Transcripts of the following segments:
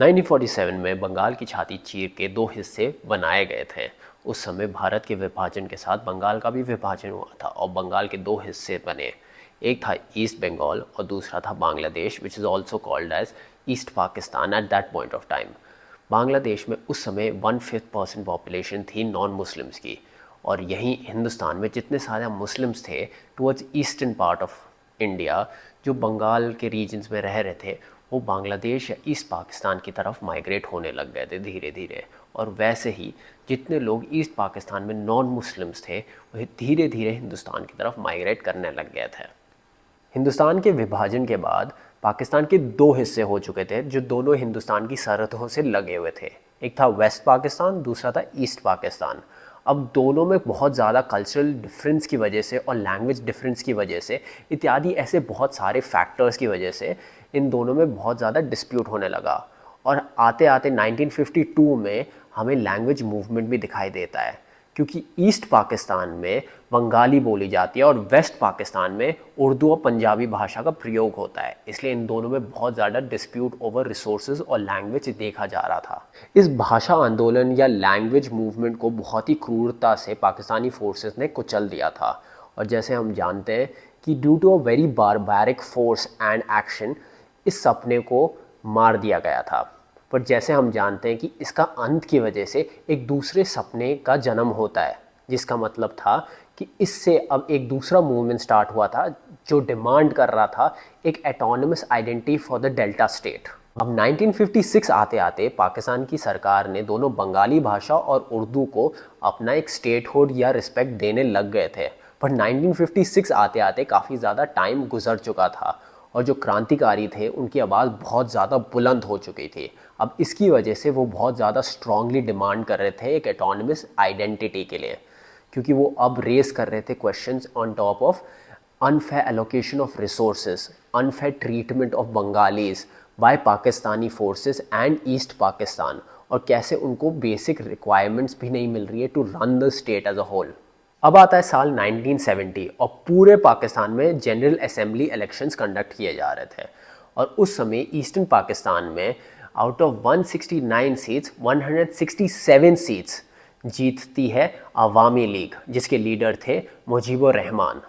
1947 में बंगाल की छाती चीर के दो हिस्से बनाए गए थे। उस समय भारत के विभाजन के साथ बंगाल का भी विभाजन हुआ था और बंगाल के दो हिस्से बने। एक था ईस्ट बंगाल और दूसरा था Bangladesh, which is also called as east Pakistan at that point of time. Bangladesh में उस समय 1/5% पॉपुलेशन थी नॉन मुस्लिम्स की, और यहीं हिंदुस्तान में जितने सारे मुस्लिम्स थे towards eastern part of India, जो बंगाल के रीजन्स में रह रहे थे, वो बांग्लादेश या ईस्ट पाकिस्तान की तरफ माइग्रेट होने लग गए थे धीरे धीरे। और वैसे ही जितने लोग ईस्ट पाकिस्तान में नॉन मुस्लिम्स थे वह धीरे धीरे हिंदुस्तान की तरफ माइग्रेट करने लग गए थे। हिंदुस्तान के विभाजन के बाद पाकिस्तान के दो हिस्से हो चुके थे जो दोनों हिंदुस्तान की सरहदों से लगे हुए थे। एक था वेस्ट पाकिस्तान, दूसरा था ईस्ट पाकिस्तान। अब दोनों में बहुत ज़्यादा कल्चरल डिफरेंस की वजह से और लैंग्वेज डिफरेंस की वजह से इत्यादि ऐसे बहुत सारे फैक्टर्स की वजह से इन दोनों में बहुत ज़्यादा डिस्प्यूट होने लगा। और आते आते 1952 में हमें लैंग्वेज मूवमेंट भी दिखाई देता है, क्योंकि ईस्ट पाकिस्तान में बंगाली बोली जाती है और वेस्ट पाकिस्तान में उर्दू और पंजाबी भाषा का प्रयोग होता है। इसलिए इन दोनों में बहुत ज़्यादा डिस्प्यूट ओवर रिसोर्सेज और लैंग्वेज देखा जा रहा था। इस भाषा आंदोलन या लैंग्वेज मूवमेंट को बहुत ही क्रूरता से पाकिस्तानी फोर्सेस ने कुचल दिया था। और जैसे हम जानते हैं कि due to a very barbaric force and action इस सपने को मार दिया गया था। पर जैसे हम जानते हैं कि इसका अंत की वजह से एक दूसरे सपने का जन्म होता है, जिसका मतलब था कि इससे अब एक दूसरा मूवमेंट स्टार्ट हुआ था जो डिमांड कर रहा था एक autonomous identity for the delta state. अब 1956 आते आते पाकिस्तान की सरकार ने दोनों बंगाली भाषा और उर्दू को अपना एक स्टेटहुड या रिस्पेक्ट देने लग गए थे। पर 1956 आते आते काफ़ी ज़्यादा टाइम गुजर चुका था और जो क्रांतिकारी थे उनकी आवाज़ बहुत ज़्यादा बुलंद हो चुकी थी। अब इसकी वजह से वो बहुत ज़्यादा स्ट्रांगली डिमांड कर रहे थे एक एटोनमस आइडेंटिटी के लिए, क्योंकि वो अब रेस कर रहे थे questions on top of unfair allocation of resources, unfair treatment of Bengalis by Pakistani forces and east Pakistan, और कैसे उनको बेसिक रिक्वायरमेंट्स भी नहीं मिल रही है to run the state as a whole. अब आता है साल 1970 और पूरे पाकिस्तान में जनरल असेंबली इलेक्शंस कंडक्ट किए जा रहे थे। और उस समय ईस्टर्न पाकिस्तान में आउट ऑफ 169 सीट्स 167 सीट्स जीतती है अवामी लीग, जिसके लीडर थे मुजीबुर रहमान।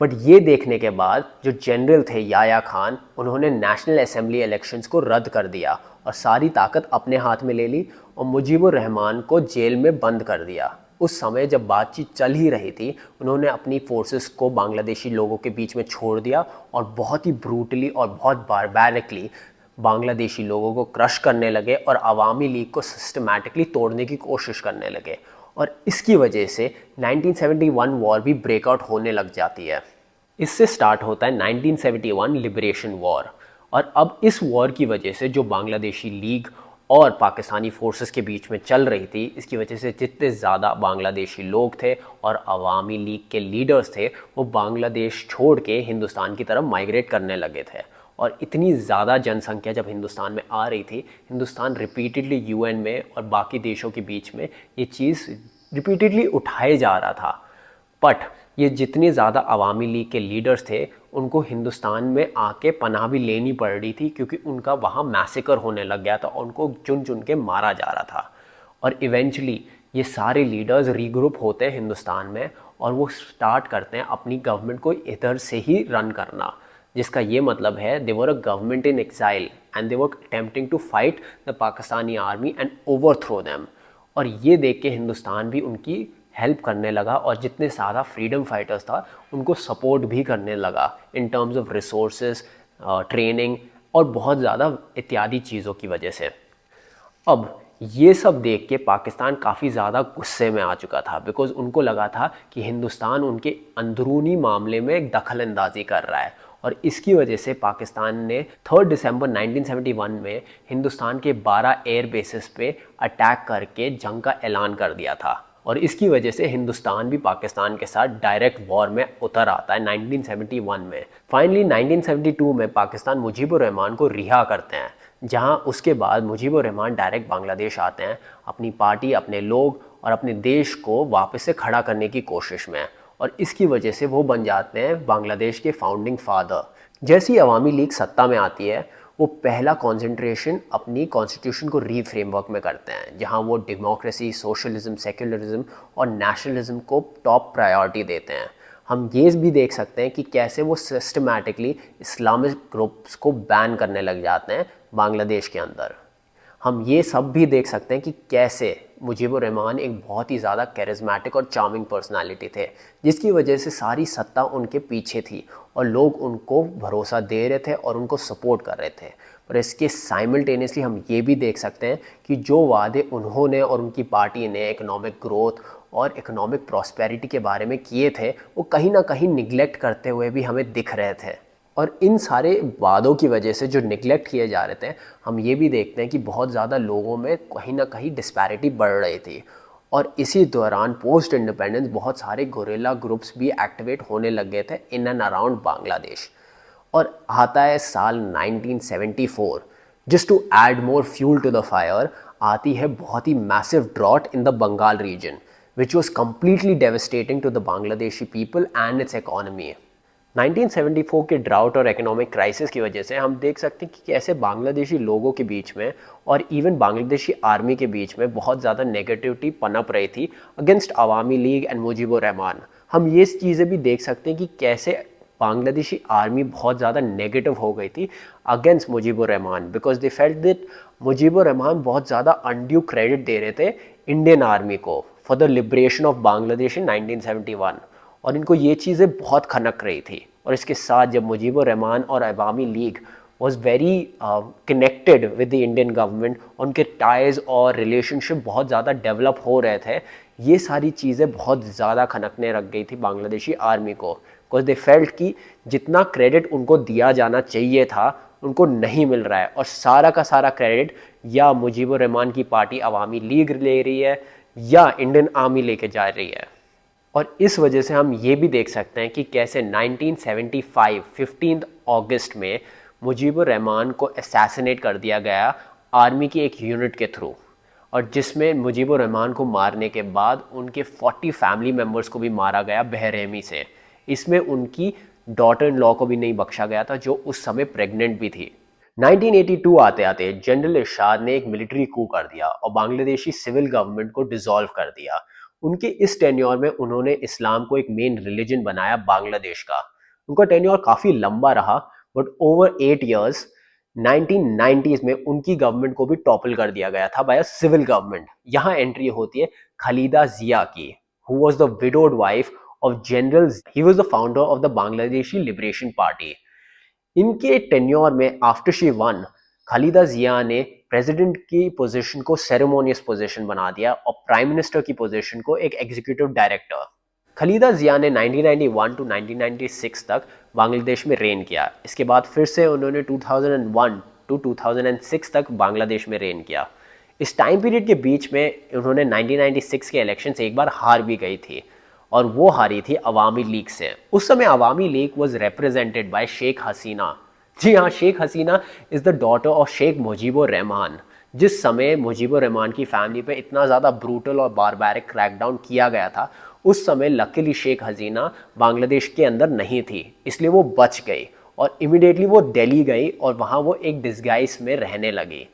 बट ये देखने के बाद जो जनरल थे याया खान, उन्होंने नेशनल असेंबली इलेक्शंस को रद्द कर दिया और सारी ताकत अपने हाथ में ले ली और मुजीबुर रहमान को जेल में बंद कर दिया। उस समय जब बातचीत चल ही रही थी, उन्होंने अपनी फोर्सेस को बांग्लादेशी लोगों के बीच में छोड़ दिया और बहुत ही ब्रूटली और बहुत बारबैरिकली बांग्लादेशी लोगों को क्रश करने लगे और अवामी लीग को सिस्टमैटिकली तोड़ने की कोशिश करने लगे। और इसकी वजह से 1971 वॉर भी ब्रेकआउट होने लग जाती है। इससे स्टार्ट होता है 1971 लिबरेशन वॉर। और अब इस वॉर की वजह से जो बांग्लादेशी लीग और पाकिस्तानी फोर्सेस के बीच में चल रही थी, इसकी वजह से जितने ज़्यादा बांग्लादेशी लोग थे और अवामी लीग के लीडर्स थे वो बांग्लादेश छोड़ के हिंदुस्तान की तरफ माइग्रेट करने लगे थे। और इतनी ज़्यादा जनसंख्या जब हिंदुस्तान में आ रही थी, हिंदुस्तान रिपीटेडली यूएन में और बाकी देशों के बीच में ये चीज़ रिपीटेडली उठाए जा रहा था। बट ये जितनी ज़्यादा अवामी लीग के लीडर्स थे उनको हिंदुस्तान में आके पनाह भी लेनी पड़ रही थी, क्योंकि उनका वहाँ मैसेकर होने लग गया था और उनको चुन चुन के मारा जा रहा था। और इवेंचुअली ये सारे लीडर्स रीग्रुप होते हैं हिंदुस्तान में और वो स्टार्ट करते हैं अपनी गवर्नमेंट को इधर से ही रन करना, जिसका ये मतलब है they were a government in exile and they were attempting to fight the Pakistani army and overthrow them. और ये देख के हिंदुस्तान भी उनकी हेल्प करने लगा और जितने सारा फ्रीडम फाइटर्स था उनको सपोर्ट भी करने लगा in terms of resources, training और बहुत ज़्यादा इत्यादि चीज़ों की वजह से। अब ये सब देख के पाकिस्तान काफ़ी ज़्यादा गुस्से में आ चुका था, बिकॉज उनको लगा था कि हिंदुस्तान उनके अंदरूनी मामले में दखल अंदाजी कर रहा है। और इसकी वजह से पाकिस्तान ने 3 दिसंबर 1971 में हिंदुस्तान के 12 एयर बेसिस पे अटैक करके जंग का ऐलान कर दिया था। और इसकी वजह से हिंदुस्तान भी पाकिस्तान के साथ डायरेक्ट वॉर में उतर आता है 1971 में। फाइनली 1972 में पाकिस्तान मुजीबुर रहमान को रिहा करते हैं, जहां उसके बाद मुजीबुर रहमान डायरेक्ट बांग्लादेश आते हैं अपनी पार्टी, अपने लोग और अपने देश को वापस से खड़ा करने की कोशिश में। और इसकी वजह से वो बन जाते हैं बांग्लादेश के फाउंडिंग फादर। जैसी अवामी लीग सत्ता में आती है वो पहला कॉन्सेंट्रेशन अपनी कॉन्स्टिट्यूशन को रीफ्रेमवर्क में करते हैं, जहाँ वो डेमोक्रेसी, सोशलिज्म, सेक्युलरिज्म और नेशनलिज्म को टॉप प्रायोरिटी देते हैं। हम ये भी देख सकते हैं कि कैसे वो सिस्टमैटिकली इस्लामिक ग्रुप्स को बैन करने लग जाते हैं बांग्लादेश के अंदर। हम ये सब भी देख सकते हैं कि कैसे मुजीबुर रहमान एक बहुत ही ज़्यादा कैरिज्मेटिक और चार्मिंग पर्सनालिटी थे, जिसकी वजह से सारी सत्ता उनके पीछे थी और लोग उनको भरोसा दे रहे थे और उनको सपोर्ट कर रहे थे। और इसके साइमल्टेनियसली हम ये भी देख सकते हैं कि जो वादे उन्होंने और उनकी पार्टी ने इकोनॉमिक ग्रोथ और इकोनॉमिक प्रॉस्पेरिटी के बारे में किए थे, वो कहीं ना कहीं निगलेक्ट करते हुए भी हमें दिख रहे थे। और इन सारे वादों की वजह से जो निगलेक्ट किए जा रहे थे, हम ये भी देखते हैं कि बहुत ज़्यादा लोगों में कहीं ना कहीं डिस्पैरिटी बढ़ रही थी। और इसी दौरान पोस्ट इंडिपेंडेंस बहुत सारे गोरिल्ला ग्रुप्स भी एक्टिवेट होने लग गए थे इन एंड अराउंड बांग्लादेश। और आता है साल 1974, just to add more fuel to the fire, आती है बहुत ही massive drought in the Bengal region, which was completely devastating to the Bangladeshi people and its economy. 1974 के ड्राउट और इकोनॉमिक क्राइसिस की वजह से हम देख सकते हैं कि कैसे बांग्लादेशी लोगों के बीच में और इवन बांग्लादेशी आर्मी के बीच में बहुत ज़्यादा नेगेटिविटी पनप रही थी अगेंस्ट अवामी लीग एंड मुजीबुर रहमान। हम ये चीज़ें भी देख सकते हैं कि कैसे बांग्लादेशी आर्मी बहुत ज़्यादा नेगेटिव हो गई थी against Mujibur Rahman, because they felt that Mujibur Rahman बहुत ज़्यादा अनड्यू क्रेडिट दे रहे थे इंडियन आर्मी को for the liberation of Bangladesh in 1971। और इनको ये चीज़ें बहुत खनक रही थी। और इसके साथ जब मुजीबुर रहमान और Awami League was very connected with the Indian government, उनके टाइज और रिलेशनशिप बहुत ज़्यादा डेवलप हो रहे थे, ये सारी चीज़ें बहुत ज़्यादा खनकने रख गई थी बांग्लादेशी आर्मी को, बिकॉज दे फेल्ट कि जितना क्रेडिट उनको दिया जाना चाहिए था उनको नहीं मिल रहा है। और सारा का सारा क्रेडिट या मुजीबुर रहमान की पार्टी अवामी लीग ले रही है या इंडियन आर्मी लेके जा रही है। और इस वजह से हम ये भी देख सकते हैं कि कैसे 1975 15 अगस्त में मुजीबुर रहमान को असैसिनेट कर दिया गया आर्मी की एक यूनिट के थ्रू, और जिसमें मुजीबुर रहमान को मारने के बाद उनके 40 फैमिली मेम्बर्स को भी मारा गया बेरहमी से। इसमें उनकी डॉटर इन लॉ को भी नहीं बख्शा गया था, जो उस समय प्रेग्नेंट भी थी। 1982 आते आते जनरल इरशाद ने एक मिलिट्री कू कर दिया और बांग्लादेशी सिविल गवर्नमेंट को डिसॉल्व कर दिया। उनके इस टेन्योर में उन्होंने इस्लाम को एक मेन रिलीजन बनाया बांग्लादेश का। उनका टेन्योर काफ़ी लंबा रहा, बट ओवर 8 ईयर्स 1990s में उनकी गवर्नमेंट को भी टॉपल कर दिया गया था बाय अ सिविल गवर्नमेंट। यहाँ एंट्री होती है खालिदा जिया की, who was the widowed wife of general, he was the founder of the Bangladeshi liberation party. इनके टेन्योर में आफ्टर शी वन, खालिदा जिया ने प्रेसिडेंट की पोजीशन को सेरेमोनियस पोजीशन बना दिया और प्राइम मिनिस्टर की पोजीशन को एक एग्जीक्यूटिव डायरेक्टर। खालिदा जिया ने 1991 टू 1996 तक बांग्लादेश में रेन किया। इसके बाद फिर से उन्होंने 2001 टू 2006 तक बांग्लादेश में रेन किया। इस टाइम पीरियड के बीच में उन्होंने 1996 के इलेक्शन से एक बार हार भी गई थी, और वो हारी थी अवामी लीग से। उस समय Awami League was represented by Sheikh Hasina. जी हाँ, Sheikh Hasina is the daughter of Sheikh Mujibur Rahman. जिस समय मुजीबुर रहमान की फैमिली पे इतना ज़्यादा ब्रूटल और बारबैरिक क्रैकडाउन किया गया था, उस समय लकीली शेख हसीना बांग्लादेश के अंदर नहीं थी, इसलिए वो बच गई और इमिडिएटली वो दिल्ली गई और वहाँ वो एक डिस्गाइज में रहने लगी।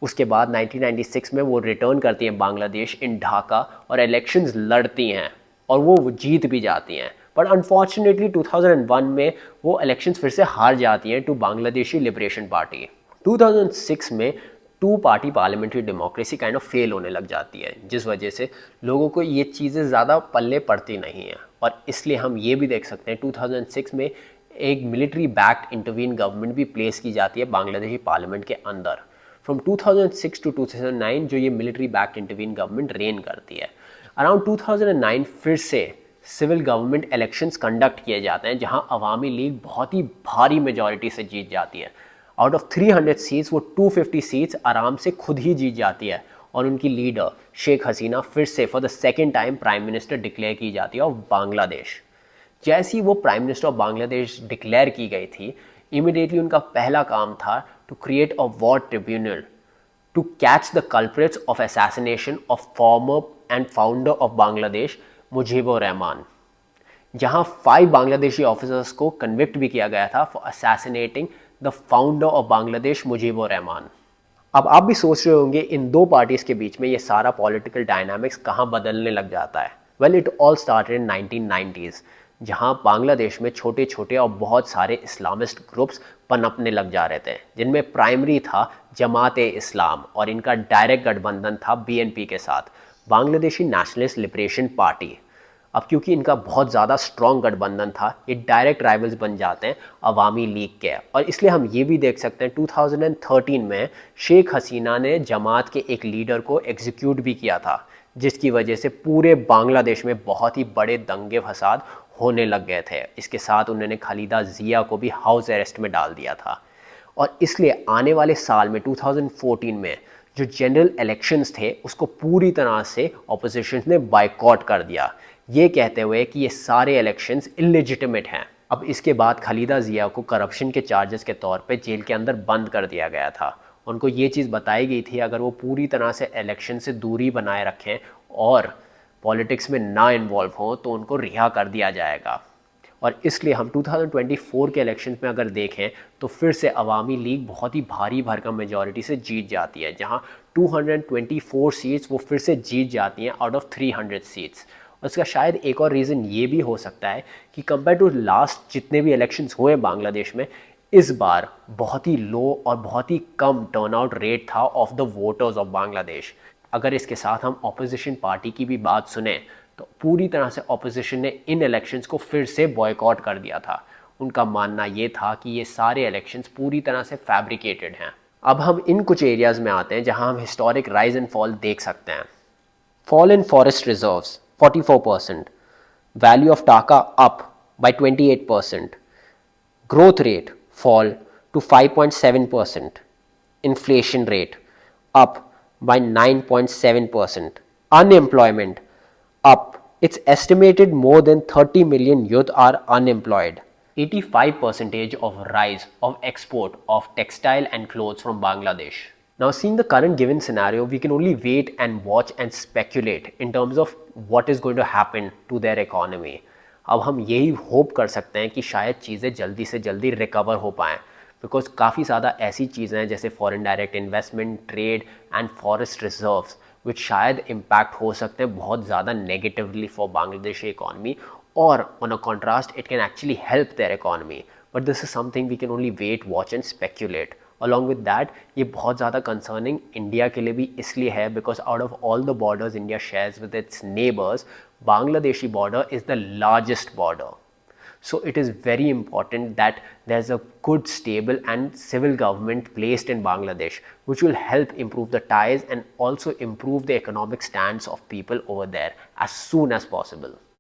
उसके बाद 1996 में वो रिटर्न करती हैं बांग्लादेश इन ढाका और इलेक्शंस लड़ती हैं और वो जीत भी जाती हैं। बट अनफॉर्चुनेटली 2001 में वो इलेक्शंस फिर से हार जाती हैं टू बांग्लादेशी लिबरेशन पार्टी। 2006 में two party parliamentary democracy kind of fail होने लग जाती है, जिस वजह से लोगों को ये चीज़ें ज़्यादा पल्ले पड़ती नहीं हैं। और इसलिए हम ये भी देख सकते हैं 2006 में एक मिलिट्री बैक्ड इंटरवीन गवर्नमेंट भी प्लेस की जाती है बांग्लादेशी पार्लियामेंट के अंदर। फ्रॉम 2006 टू 2009 जो ये military backed intervene government rain करती है। अराउंड 2009 फिर से सिविल गवर्नमेंट इलेक्शंस कंडक्ट किए जाते हैं, जहां अवामी लीग बहुत ही भारी मेजॉरिटी से जीत जाती है। आउट ऑफ 300 सीट्स वो 250 सीट्स आराम से खुद ही जीत जाती है और उनकी लीडर शेख हसीना फिर से for the second time prime minister declare की जाती है ऑफ बांग्लादेश। जैसी वो prime minister of Bangladesh declare की गई थी, इमीडिएटली उनका पहला काम था to create a war tribunal to catch the culprits of assassination of former and founder of Bangladesh Mujibur Rahman, जहां 5 बांग्लादेशी ऑफिसर्स को कन्विक्ट भी किया गया था for assassinating the founder of Bangladesh Mujibur Rahman. अब आप भी सोच रहे होंगे इन दो पार्टीज के बीच में ये सारा पॉलिटिकल डायनामिक्स कहाँ बदलने लग जाता है। Well, it all started in 1990s, जहाँ बांग्लादेश में छोटे छोटे और बहुत सारे इस्लामिस्ट ग्रुप्स पनपने लग जा रहे थे, जिनमें प्राइमरी था जमात ए इस्लाम और इनका डायरेक्ट गठबंधन था बीएनपी के साथ, बांग्लादेशी नेशनलिस्ट लिबरेशन पार्टी। अब क्योंकि इनका बहुत ज़्यादा स्ट्रॉन्ग गठबंधन था, ये डायरेक्ट राइवल्स बन जाते हैं अवामी लीग के। और इसलिए हम ये भी देख सकते हैं 2013 में शेख हसीना ने जमात के एक लीडर को एग्जीक्यूट भी किया था, जिसकी वजह से पूरे बांग्लादेश में बहुत ही बड़े दंगे फसाद होने लग गए थे। इसके साथ उन्होंने खालिदा जिया को भी हाउस अरेस्ट में डाल दिया था। और इसलिए आने वाले साल में 2014 में जो जनरल इलेक्शंस थे उसको पूरी तरह से ऑपोजिशन ने बायकॉट कर दिया, ये कहते हुए कि ये सारे इलेक्शंस इलिजिटिमेट हैं। अब इसके बाद खालिदा जिया को करप्शन के चार्जेस के तौर पे जेल के अंदर बंद कर दिया गया था। उनको ये चीज़ बताई गई थी अगर वो पूरी तरह से इलेक्शन से दूरी बनाए रखें और पॉलिटिक्स में ना इन्वॉल्व हों तो उनको रिहा कर दिया जाएगा। और इसलिए हम 2024 के इलेक्शन में अगर देखें तो फिर से अवामी लीग बहुत ही भारी भरकम मेजॉरिटी से जीत जाती है, जहां 224 सीट्स वो फिर से जीत जाती हैं आउट ऑफ 300 सीट्स। और इसका शायद एक और रीज़न ये भी हो सकता है कि कंपेयर टू लास्ट जितने भी इलेक्शंस हुए बांग्लादेश में, इस बार बहुत ही लो और बहुत ही कम टर्नआउट रेट था of the voters of Bangladesh. अगर इसके साथ हम ऑपोजिशन पार्टी की भी बात सुने तो पूरी तरह से ऑपोजिशन ने इन इलेक्शंस को फिर से बॉयकॉट कर दिया था। उनका मानना ये था कि ये सारे इलेक्शंस पूरी तरह से फैब्रिकेटेड हैं। अब हम इन कुछ एरियाज़ में आते हैं जहां हम हिस्टोरिक राइज एंड फॉल देख सकते हैं। Fall in forest reserves 44%, value of टाका up by 28%, growth rate fall to 5.7%, inflation rate up by 9.7%, unemployment up. It's estimated more than 30 million youth are unemployed. 85% of rise of export of textile and clothes from Bangladesh. Now, seeing the current given scenario, we can only wait and watch and speculate in terms of what is going to happen to their economy. अब हम यही hope कर सकते हैं कि शायद चीज़ें जल्दी से जल्दी रिकवर हो पाएँ, बिकॉज काफ़ी ज़्यादा ऐसी चीज़ें हैं जैसे foreign direct investment, trade and forest reserves which शायद इम्पैक्ट हो सकते हैं बहुत ज़्यादा नेगेटिवली फॉर बांग्लादेशी इकॉनमी, और on a contrast it can actually help their economy. But this is something we can only wait, watch and speculate. Along with that ये बहुत ज़्यादा कंसर्निंग इंडिया के लिए भी इसलिए है because out of all the borders India shares with its neighbours, Bangladeshi border is the largest border. So it is very important that there's a good, stable and civil government placed in Bangladesh, which will help improve the ties and also improve the economic stance of people over there as soon as possible.